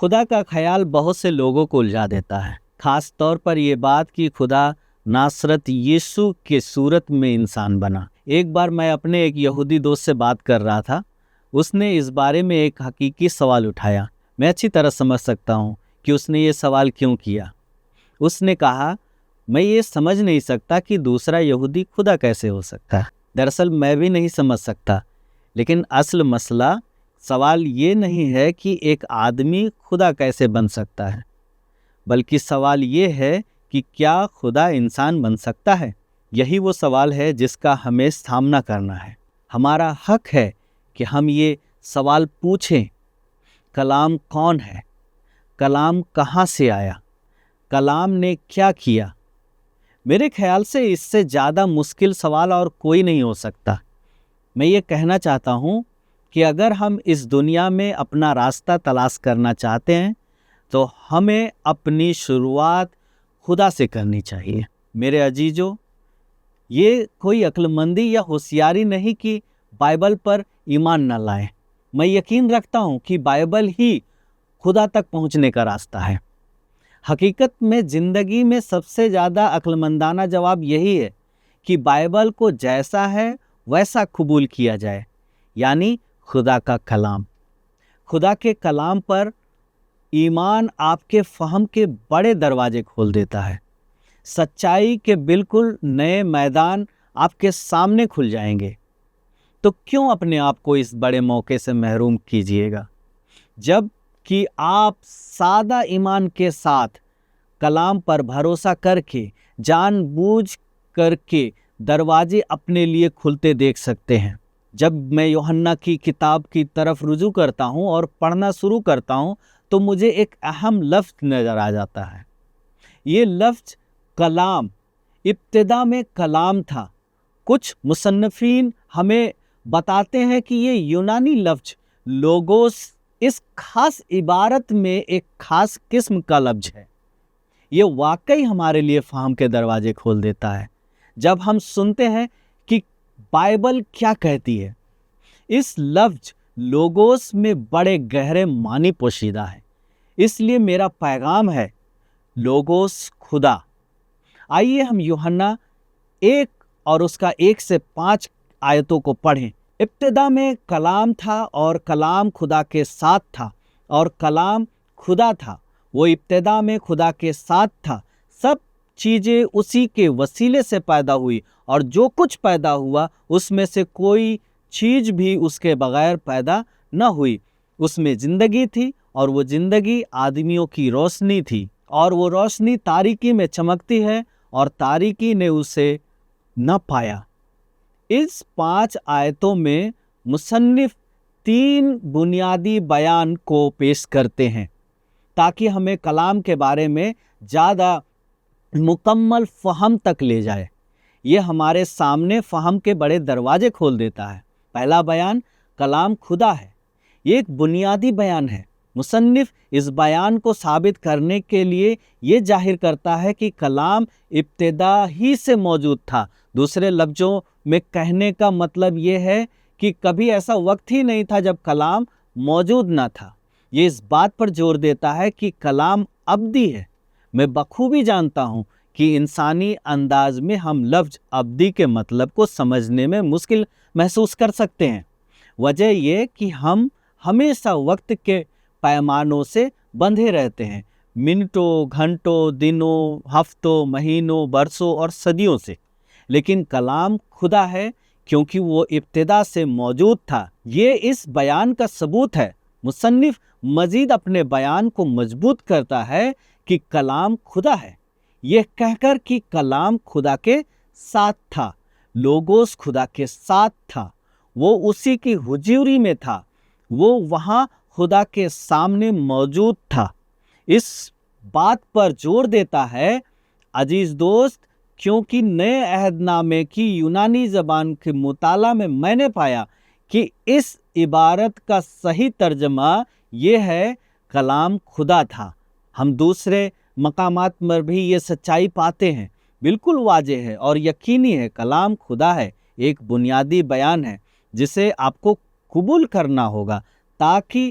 خدا کا خیال بہت سے لوگوں کو الجھا دیتا ہے، خاص طور پر یہ بات کہ خدا ناصرت یسوع کے صورت میں انسان بنا۔ ایک بار میں اپنے ایک یہودی دوست سے بات کر رہا تھا۔ اس نے اس بارے میں ایک حقیقی سوال اٹھایا۔ میں اچھی طرح سمجھ سکتا ہوں کہ اس نے یہ سوال کیوں کیا۔ اس نے کہا، میں یہ سمجھ نہیں سکتا کہ دوسرا یہودی خدا کیسے ہو سکتا ہے۔ دراصل میں بھی نہیں سمجھ سکتا، لیکن اصل مسئلہ سوال یہ نہیں ہے کہ ایک آدمی خدا کیسے بن سکتا ہے، بلکہ سوال یہ ہے کہ کیا خدا انسان بن سکتا ہے؟ یہی وہ سوال ہے جس کا ہمیں سامنا کرنا ہے۔ ہمارا حق ہے کہ ہم یہ سوال پوچھیں، کلام کون ہے؟ کلام کہاں سے آیا؟ کلام نے کیا کیا؟ میرے خیال سے اس سے زیادہ مشکل سوال اور کوئی نہیں ہو سکتا۔ میں یہ کہنا چاہتا ہوں کہ اگر ہم اس دنیا میں اپنا راستہ تلاش کرنا چاہتے ہیں تو ہمیں اپنی شروعات خدا سے کرنی چاہیے۔ میرے عزیزو، یہ کوئی عقل مندی یا ہوشیاری نہیں کہ بائبل پر ایمان نہ لائیں۔ میں یقین رکھتا ہوں کہ بائبل ہی خدا تک پہنچنے کا راستہ ہے۔ حقیقت میں زندگی میں سب سے زیادہ عقل مندانہ جواب یہی ہے کہ بائبل کو جیسا ہے ویسا قبول کیا جائے، یعنی خدا کا کلام۔ خدا کے کلام پر ایمان آپ کے فہم کے بڑے دروازے کھول دیتا ہے۔ سچائی کے بالکل نئے میدان آپ کے سامنے کھل جائیں گے۔ تو کیوں اپنے آپ کو اس بڑے موقع سے محروم کیجیے گا، جب کہ آپ سادہ ایمان کے ساتھ کلام پر بھروسہ کر کے جان بوجھ کر کے دروازے اپنے لیے کھلتے دیکھ سکتے ہیں۔ جب میں یوحنا کی کتاب کی طرف رجوع کرتا ہوں اور پڑھنا شروع کرتا ہوں تو مجھے ایک اہم لفظ نظر آ جاتا ہے۔ یہ لفظ کلام۔ ابتدا میں کلام تھا۔ کچھ مصنفین ہمیں بتاتے ہیں کہ یہ یونانی لفظ لوگوس اس خاص عبارت میں ایک خاص قسم کا لفظ ہے۔ یہ واقعی ہمارے لیے فہم کے دروازے کھول دیتا ہے جب ہم سنتے ہیں کہ بائبل کیا کہتی ہے۔ اس لفظ لوگوس میں بڑے گہرے معنی پوشیدہ ہے۔ اس لیے میرا پیغام ہے، لوگوس خدا۔ آئیے ہم یوحنا 1 اور اس کا 1 سے 5 آیتوں کو پڑھیں۔ ابتدا میں کلام تھا اور کلام خدا کے ساتھ تھا اور کلام خدا تھا۔ وہ ابتدا میں خدا کے ساتھ تھا۔ سب چیزیں اسی کے وسیلے سے پیدا ہوئی اور جو کچھ پیدا ہوا اس میں سے کوئی چیز بھی اس کے بغیر پیدا نہ ہوئی۔ اس میں زندگی تھی اور وہ زندگی آدمیوں کی روشنی تھی، اور وہ روشنی تاریکی میں چمکتی ہے اور تاریکی نے اسے نہ پایا۔ اس 5 آیتوں میں مصنف 3 بنیادی بیان کو پیش کرتے ہیں تاکہ ہمیں کلام کے بارے میں زیادہ مکمل فہم تک لے جائے۔ یہ ہمارے سامنے فہم کے بڑے دروازے کھول دیتا ہے۔ پہلا بیان کلام خدا ہے۔ یہ ایک بنیادی بیان ہے۔ مصنف اس بیان کو ثابت کرنے کے لیے یہ ظاہر کرتا ہے کہ کلام ابتدا ہی سے موجود تھا۔ دوسرے لفظوں میں کہنے کا مطلب یہ ہے کہ کبھی ایسا وقت ہی نہیں تھا جب کلام موجود نہ تھا۔ یہ اس بات پر زور دیتا ہے کہ کلام ابدی ہے۔ میں بخوبی جانتا ہوں کہ انسانی انداز میں ہم لفظ ابدی کے مطلب کو سمجھنے میں مشکل محسوس کر سکتے ہیں۔ وجہ یہ کہ ہم ہمیشہ وقت کے پیمانوں سے بندھے رہتے ہیں، منٹوں، گھنٹوں، دنوں، ہفتوں، مہینوں، برسوں اور صدیوں سے۔ لیکن کلام خدا ہے کیونکہ وہ ابتدا سے موجود تھا۔ یہ اس بیان کا ثبوت ہے۔ مصنف مزید اپنے بیان کو مضبوط کرتا ہے کہ کلام خدا ہے، یہ کہہ کر کہ کلام خدا کے ساتھ تھا۔ لوگوس خدا کے ساتھ تھا، وہ اسی کی حضوری میں تھا، وہ وہاں خدا کے سامنے موجود تھا۔ اس بات پر زور دیتا ہے، عزیز دوست، کیونکہ نئے عہد نامے کی یونانی زبان کے مطالعہ میں میں نے پایا کہ اس عبارت کا صحیح ترجمہ یہ ہے، کلام خدا تھا۔ ہم دوسرے مقامات پر بھی یہ سچائی پاتے ہیں۔ بالکل واضح ہے اور یقینی ہے، کلام خدا ہے، ایک بنیادی بیان ہے جسے آپ کو قبول کرنا ہوگا تاکہ